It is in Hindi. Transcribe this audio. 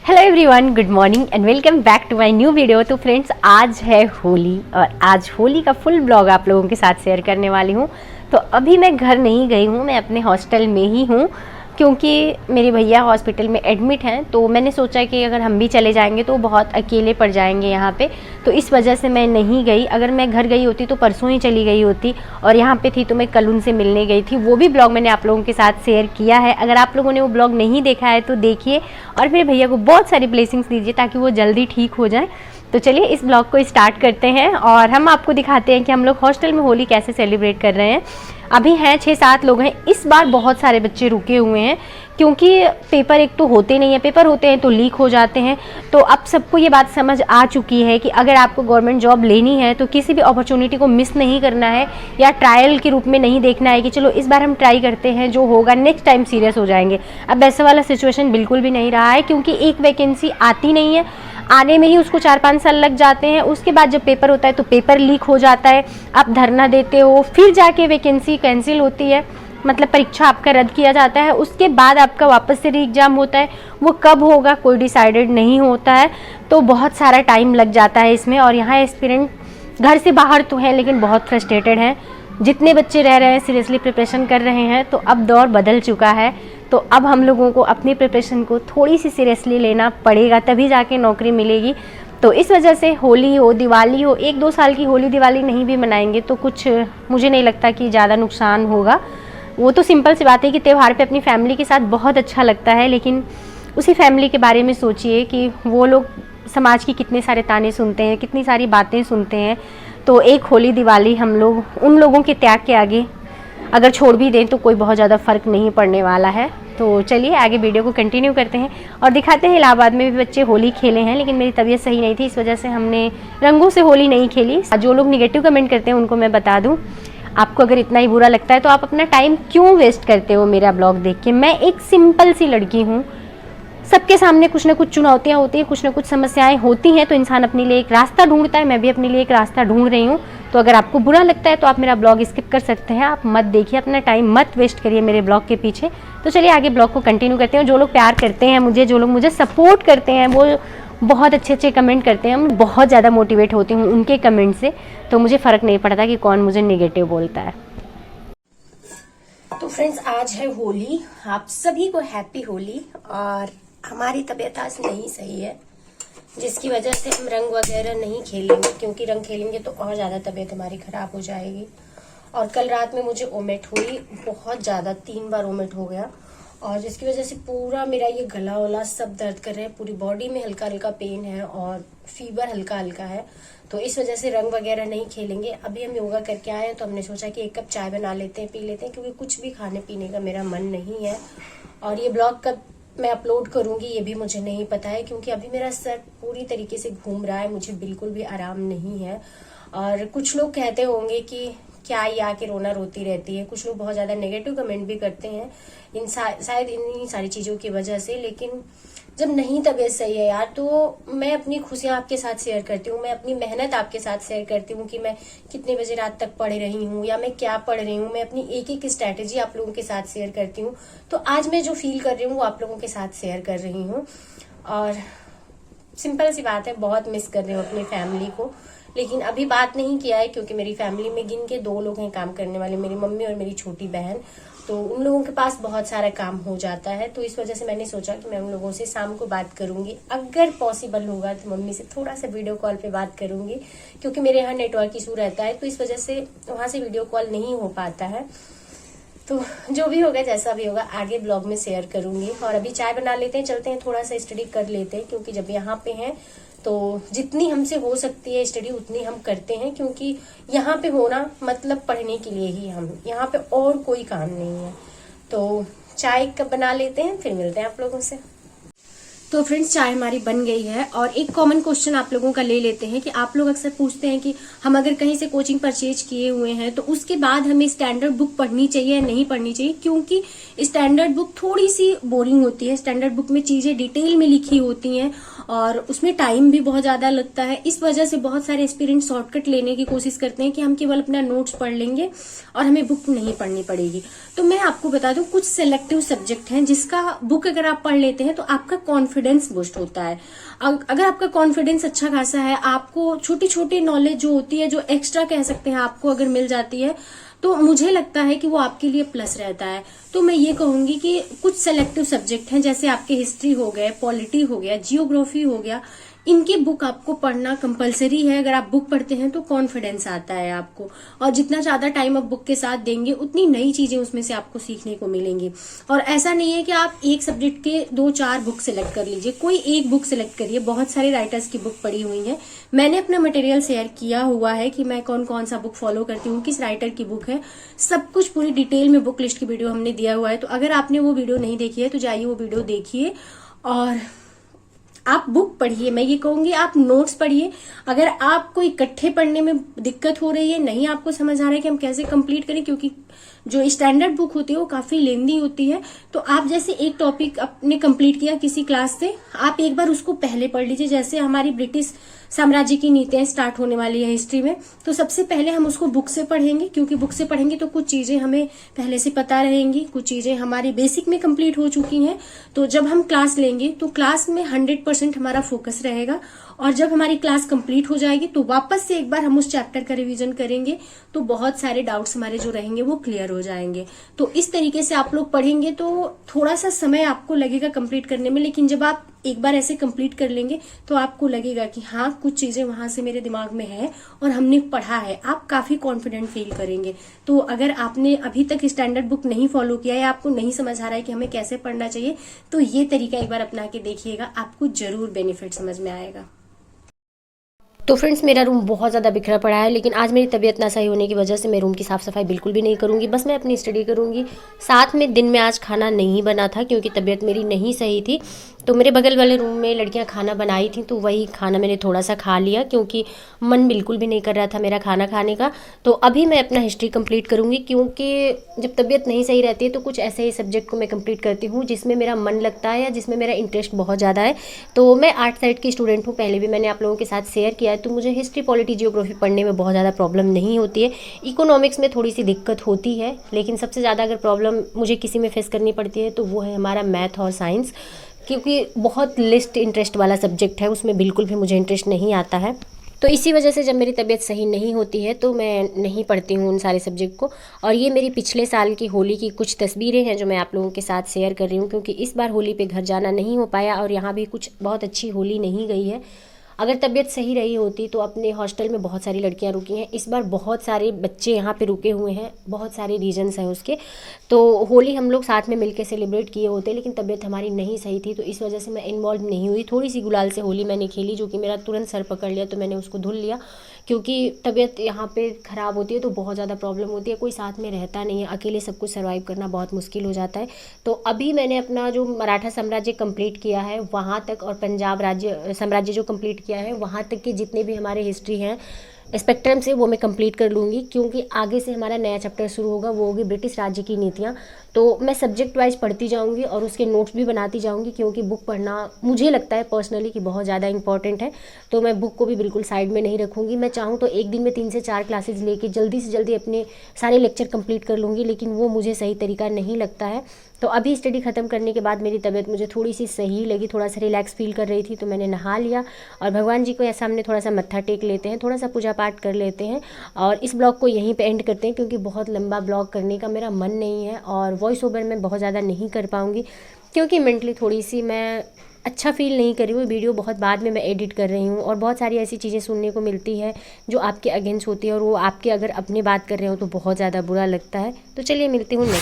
Hello everyone, good morning and welcome back to my new video. तो फ्रेंड्स, आज है होली और आज होली का फुल ब्लॉग आप लोगों के साथ शेयर करने वाली हूँ। तो अभी मैं घर नहीं गई हूँ, मैं अपने हॉस्टल में ही हूँ क्योंकि मेरे भैया हॉस्पिटल में एडमिट हैं। तो मैंने सोचा कि अगर हम भी चले जाएंगे तो बहुत अकेले पड़ जाएंगे यहाँ पे, तो इस वजह से मैं नहीं गई। अगर मैं घर गई होती तो परसों ही चली गई होती और यहाँ पे थी तो मैं कल उनसे मिलने गई थी। वो भी ब्लॉग मैंने आप लोगों के साथ शेयर किया है। अगर आप लोगों ने वो ब्लॉग नहीं देखा है तो देखिए और मेरे भैया को बहुत सारी ब्लेसिंग्स दीजिए ताकि वो जल्दी ठीक हो जाए। तो चलिए इस ब्लॉग को स्टार्ट करते हैं और हम आपको दिखाते हैं कि हम लोग हॉस्टल में होली कैसे सेलिब्रेट कर रहे हैं। अभी हैं 6-7 लोग हैं। इस बार बहुत सारे बच्चे रुके हुए हैं क्योंकि पेपर एक तो होते नहीं है, पेपर होते हैं तो लीक हो जाते हैं। तो अब सबको ये बात समझ आ चुकी है कि अगर आपको गवर्नमेंट जॉब लेनी है तो किसी भी अपॉर्चुनिटी को मिस नहीं करना है या ट्रायल के रूप में नहीं देखना है कि चलो इस बार हम ट्राई करते हैं, जो होगा नेक्स्ट टाइम सीरियस हो जाएंगे। अब ऐसा वाला सिचुएशन बिल्कुल भी नहीं रहा है क्योंकि एक वैकेंसी आती नहीं है, आने में ही उसको 4-5 साल लग जाते हैं। उसके बाद जब पेपर होता है तो पेपर लीक हो जाता है, आप धरना देते हो, फिर जाके वैकेंसी कैंसिल होती है, मतलब परीक्षा आपका रद्द किया जाता है। उसके बाद आपका वापस से री एग्ज़ाम होता है, वो कब होगा कोई डिसाइडेड नहीं होता है। तो बहुत सारा टाइम लग जाता है इसमें। और यहाँ एस्पिरेंट घर से बाहर तो हैं लेकिन बहुत फ्रस्ट्रेटेड हैं। जितने बच्चे रह रहे हैं सीरियसली प्रिपरेशन कर रहे हैं। तो अब दौर बदल चुका है, तो अब हम लोगों को अपनी प्रिपरेशन को थोड़ी सी सीरियसली लेना पड़ेगा, तभी जाके नौकरी मिलेगी। तो इस वजह से होली हो, दिवाली हो, 1-2 साल की होली दिवाली नहीं भी मनाएंगे तो कुछ मुझे नहीं लगता कि ज़्यादा नुकसान होगा। वो तो सिंपल सी बात है कि त्यौहार पे अपनी फैमिली के साथ बहुत अच्छा लगता है, लेकिन उसी फैमिली के बारे में सोचिए कि वो लोग समाज की कितने सारे ताने सुनते हैं, कितनी सारी बातें सुनते हैं। तो एक होली दिवाली हम लोग उन लोगों के त्याग के आगे अगर छोड़ भी दें तो कोई बहुत ज़्यादा फ़र्क नहीं पड़ने वाला है। तो चलिए आगे वीडियो को कंटिन्यू करते हैं और दिखाते हैं। इलाहाबाद में भी बच्चे होली खेले हैं लेकिन मेरी तबीयत सही नहीं थी, इस वजह से हमने रंगों से होली नहीं खेली। जो लोग निगेटिव कमेंट करते हैं उनको मैं बता दूं, आपको अगर इतना ही बुरा लगता है तो आप अपना टाइम क्यों वेस्ट करते हो मेरा ब्लॉग देख के। मैं एक सिंपल सी लड़की हूँ, सबके सामने कुछ ना कुछ चुनौतियाँ होती हैं, कुछ ना कुछ समस्याएं होती हैं, तो इंसान अपने लिए एक रास्ता ढूंढता है। मैं भी अपने लिए एक रास्ता ढूंढ रही हूँ। तो अगर आपको बुरा लगता है तो आप मेरा ब्लॉग स्किप कर सकते हैं, आप मत देखिए, अपना टाइम मत वेस्ट करिए मेरे ब्लॉग के पीछे। तो चलिए आगे ब्लॉग को कंटिन्यू करते हैं। जो लोग प्यार करते हैं मुझे, जो लोग मुझे सपोर्ट करते हैं, वो बहुत अच्छे कमेंट करते हैं। मैं बहुत ज़्यादा मोटिवेट होती हूँ उनके कमेंट से, तो मुझे फ़र्क नहीं पड़ता कि कौन मुझे नेगेटिव बोलता है। तो फ्रेंड्स, आज है होली, आप सभी को हैप्पी होली। और हमारी तबीयत आज नहीं सही है जिसकी वजह से हम रंग वगैरह नहीं खेलेंगे, क्योंकि रंग खेलेंगे तो और ज़्यादा तबीयत हमारी ख़राब हो जाएगी। और कल रात में मुझे वोमिट हुई, बहुत ज़्यादा, 3 बार वोमिट हो गया और जिसकी वजह से पूरा मेरा ये गला वला सब दर्द कर रहे हैं, पूरी बॉडी में हल्का हल्का पेन है और फीवर हल्का हल्का है। तो इस वजह से रंग वगैरह नहीं खेलेंगे। अभी हम योगा करके आए हैं तो हमने सोचा कि 1 कप चाय बना लेते हैं, पी लेते हैं, क्योंकि कुछ भी खाने पीने का मेरा मन नहीं है। और ये ब्लॉग कब मैं अपलोड करूंगी ये भी मुझे नहीं पता है, क्योंकि अभी मेरा सर पूरी तरीके से घूम रहा है, मुझे बिल्कुल भी आराम नहीं है। और कुछ लोग कहते होंगे कि क्या ये आके रोना रोती रहती है, कुछ लोग बहुत ज्यादा नेगेटिव कमेंट भी करते हैं शायद इन्हीं सारी चीजों की वजह से। लेकिन जब नहीं तबीयत सही है यार, तो मैं अपनी खुशियां आपके साथ शेयर करती हूँ, मैं अपनी मेहनत आपके साथ शेयर करती हूँ कि मैं कितने बजे रात तक पढ़ रही हूँ या मैं क्या पढ़ रही हूँ। मैं अपनी एक स्ट्रैटेजी आप लोगों के साथ शेयर करती हूँ। तो आज मैं जो फील कर रही हूँ वो आप लोगों के साथ शेयर कर रही हूँ। और सिंपल सी बात है, बहुत मिस कर रही हूँ अपनी फैमिली को, लेकिन अभी बात नहीं किया है क्योंकि मेरी फैमिली में गिन के 2 लोग हैं काम करने वाले, मेरी मम्मी और मेरी छोटी बहन। तो उन लोगों के पास बहुत सारा काम हो जाता है, तो इस वजह से मैंने सोचा कि मैं उन लोगों से शाम को बात करूंगी। अगर पॉसिबल होगा तो मम्मी से थोड़ा सा वीडियो कॉल पे बात करूंगी, क्योंकि मेरे यहाँ नेटवर्क इशू रहता है, तो इस वजह से वहां से वीडियो कॉल नहीं हो पाता है। तो जो भी होगा, जैसा भी होगा, आगे ब्लॉग में शेयर करूंगी। और अभी चाय बना लेते हैं, चलते हैं थोड़ा सा स्टडी कर लेते हैं, क्योंकि जब यहाँ पे हैं तो जितनी हमसे हो सकती है स्टडी उतनी हम करते हैं, क्योंकि यहाँ पे होना मतलब पढ़ने के लिए ही हम, यहाँ पे और कोई काम नहीं है। तो चाय कब बना लेते हैं, फिर मिलते हैं आप लोगों से। तो फ्रेंड्स, चाय हमारी बन गई है और एक कॉमन क्वेश्चन आप लोगों का ले लेते हैं कि आप लोग अक्सर पूछते हैं कि हम अगर कहीं से कोचिंग परचेज किए हुए हैं तो उसके बाद हमें स्टैंडर्ड बुक पढ़नी चाहिए या नहीं पढ़नी चाहिए, क्योंकि स्टैंडर्ड बुक थोड़ी सी बोरिंग होती है। स्टैंडर्ड बुक में चीजें डिटेल में लिखी होती हैं और उसमें टाइम भी बहुत ज्यादा लगता है। इस वजह से बहुत सारे एस्पिरेंट शॉर्टकट लेने की कोशिश करते हैं कि हम केवल अपना नोट्स पढ़ लेंगे और हमें बुक नहीं पढ़नी पड़ेगी। तो मैं आपको बता दूं, कुछ सिलेक्टिव सब्जेक्ट हैं जिसका बुक अगर आप पढ़ लेते हैं तो आपका कॉन्फिडेंस कॉन्फिडेंस बूस्ट होता है। अगर आपका कॉन्फिडेंस अच्छा खासा है, आपको छोटी छोटी नॉलेज जो होती है, जो एक्स्ट्रा कह सकते हैं, आपको अगर मिल जाती है तो मुझे लगता है कि वो आपके लिए प्लस रहता है। तो मैं ये कहूंगी कि कुछ सेलेक्टिव सब्जेक्ट हैं, जैसे आपके हिस्ट्री हो गए, पॉलिटी हो गया, जियोग्राफी हो गया, इनकी बुक आपको पढ़ना कंपलसरी है। अगर आप बुक पढ़ते हैं तो कॉन्फिडेंस आता है आपको, और जितना ज्यादा टाइम आप बुक के साथ देंगे उतनी नई चीजें उसमें से आपको सीखने को मिलेंगी। और ऐसा नहीं है कि आप एक सब्जेक्ट के 2-4 बुक सिलेक्ट कर लीजिए, कोई एक बुक सिलेक्ट करिए। बहुत सारे राइटर्स की बुक पढ़ी हुई है, मैंने अपना मटेरियल शेयर किया हुआ है कि मैं कौन कौन सा बुक फॉलो करती हूँ, किस राइटर की बुक है, सब कुछ पूरी डिटेल में बुक लिस्ट की वीडियो हमने दिया हुआ है। तो अगर आपने वो वीडियो नहीं देखी है तो जाइए वो वीडियो देखिए और आप बुक पढ़िए। मैं ये कहूंगी आप नोट्स पढ़िए। अगर आपको इकट्ठे पढ़ने में दिक्कत हो रही है, नहीं आपको समझ आ रहा है कि हम कैसे कंप्लीट करें, क्योंकि जो स्टैंडर्ड बुक होती है वो काफी लेंदी होती है, तो आप जैसे एक टॉपिक आपने कंप्लीट किया किसी क्लास से, आप एक बार उसको पहले पढ़ लीजिए। जैसे हमारी ब्रिटिश साम्राज्य की नीतियां स्टार्ट होने वाली है हिस्ट्री में, तो सबसे पहले हम उसको बुक से पढ़ेंगे, क्योंकि बुक से पढ़ेंगे तो कुछ चीजें हमें पहले से पता रहेंगी, कुछ चीजें हमारी बेसिक में कंप्लीट हो चुकी हैं। तो जब हम क्लास लेंगे तो क्लास में 100% हमारा फोकस रहेगा, और जब हमारी क्लास कंप्लीट हो जाएगी तो वापस से एक बार हम उस चैप्टर का रिवीजन करेंगे, तो बहुत सारे डाउट्स हमारे जो रहेंगे वो क्लियर हो जाएंगे। तो इस तरीके से आप लोग पढ़ेंगे तो थोड़ा सा समय आपको लगेगा कंप्लीट करने में, लेकिन जब आप एक बार ऐसे कंप्लीट कर लेंगे तो आपको लगेगा कि हाँ कुछ चीजें वहां से मेरे दिमाग में है और हमने पढ़ा है। आप काफी कॉन्फिडेंट फील करेंगे। तो अगर आपने अभी तक स्टैंडर्ड बुक नहीं फॉलो किया है, आपको नहीं समझ आ रहा है कि हमें कैसे पढ़ना चाहिए, तो ये तरीका एक बार अपना के देखिएगा, आपको जरूर बेनिफिट समझ में आएगा। तो फ्रेंड्स, मेरा रूम बहुत ज़्यादा बिखरा पड़ा है, लेकिन आज मेरी तबीयत ना सही होने की वजह से मैं रूम की साफ़ सफाई बिल्कुल भी नहीं करूँगी, बस मैं अपनी स्टडी करूँगी। साथ में दिन में आज खाना नहीं बना था क्योंकि तबीयत मेरी नहीं सही थी, तो मेरे बगल वाले रूम में लड़कियां खाना बनाई थी, तो वही खाना मैंने थोड़ा सा खा लिया क्योंकि मन बिल्कुल भी नहीं कर रहा था मेरा खाना खाने का। तो अभी मैं अपना हिस्ट्री कंप्लीट करूँगी, क्योंकि जब तबीयत नहीं सही रहती है तो कुछ ऐसे ही सब्जेक्ट को मैं कंप्लीट करती हूँ जिसमें मेरा मन लगता है या जिसमें मेरा इंटरेस्ट बहुत ज़्यादा है। तो मैं आर्ट साइड की स्टूडेंट हूँ, पहले भी मैंने आप लोगों के साथ शेयर किया है। तो मुझे हिस्ट्री, पॉलिटी, जियोग्राफी पढ़ने में बहुत ज़्यादा प्रॉब्लम नहीं होती है। इकोनॉमिक्स में थोड़ी सी दिक्कत होती है, लेकिन सबसे ज़्यादा अगर प्रॉब्लम मुझे किसी में फेस करनी पड़ती है तो वो है हमारा मैथ और साइंस, क्योंकि बहुत लिस्ट इंटरेस्ट वाला सब्जेक्ट है, उसमें बिल्कुल भी मुझे इंटरेस्ट नहीं आता है। तो इसी वजह से जब मेरी तबीयत सही नहीं होती है तो मैं नहीं पढ़ती हूँ उन सारे सब्जेक्ट को। और ये मेरी पिछले साल की होली की कुछ तस्वीरें हैं जो मैं आप लोगों के साथ शेयर कर रही हूँ, क्योंकि इस बार होली पे घर जाना नहीं हो पाया और यहाँ भी कुछ बहुत अच्छी होली नहीं गई है। अगर तबीयत सही रही होती तो अपने हॉस्टल में बहुत सारी लड़कियां रुकी हैं, इस बार बहुत सारे बच्चे यहाँ पे रुके हुए हैं, बहुत सारे रीजंस हैं उसके। तो होली हम लोग साथ में मिलकर सेलिब्रेट किए होते, लेकिन तबीयत हमारी नहीं सही थी तो इस वजह से मैं इन्वॉल्व नहीं हुई। थोड़ी सी गुलाल से होली मैंने खेली, जो कि मेरा तुरंत सर पकड़ लिया, तो मैंने उसको धुल लिया, क्योंकि तबीयत यहाँ पे ख़राब होती है तो बहुत ज़्यादा प्रॉब्लम होती है, कोई साथ में रहता नहीं है, अकेले सब कुछ सर्वाइव करना बहुत मुश्किल हो जाता है। तो अभी मैंने अपना जो मराठा साम्राज्य कंप्लीट किया है वहाँ तक, और पंजाब राज्य साम्राज्य जो कंप्लीट किया है वहाँ तक के जितने भी हमारे हिस्ट्री हैं स्पेक्ट्रम से, वो मैं कंप्लीट कर लूँगी, क्योंकि आगे से हमारा नया चैप्टर शुरू होगा, वो होगी ब्रिटिश राज्य की नीतियाँ। तो मैं सब्जेक्ट वाइज पढ़ती जाऊँगी और उसके नोट्स भी बनाती जाऊँगी, क्योंकि बुक पढ़ना मुझे लगता है पर्सनली कि बहुत ज़्यादा इंपॉर्टेंट है। तो मैं बुक को भी बिल्कुल साइड में नहीं रखूँगी। मैं चाहूँ तो एक दिन में 3 से 4 क्लासेज लेके जल्दी से जल्दी अपने सारे लेक्चर कंप्लीट कर लूँगी, लेकिन वो मुझे सही तरीका नहीं लगता है। तो अभी स्टडी ख़त्म करने के बाद मेरी तबीयत मुझे थोड़ी सी सही लगी, थोड़ा सा रिलैक्स फील कर रही थी, तो मैंने नहा लिया और भगवान जी को ऐसा हमने थोड़ा सा मत्था टेक लेते हैं, थोड़ा सा पूजा पाठ कर लेते हैं और इस ब्लॉग को यहीं पे एंड करते हैं, क्योंकि बहुत लंबा ब्लॉग करने का मेरा मन नहीं है और वॉइस ओवर में बहुत ज़्यादा नहीं कर पाऊँगी, क्योंकि मेंटली थोड़ी सी मैं अच्छा फील नहीं कर रही हूँ। वीडियो बहुत बाद में मैं एडिट कर रही हूँ और बहुत सारी ऐसी चीज़ें सुनने को मिलती है जो आपके अगेंस्ट होती है, और वो आपके अगर अपने बात कर रहे हो तो बहुत ज़्यादा बुरा लगता है। तो चलिए मिलती हूँ नेक्स्ट।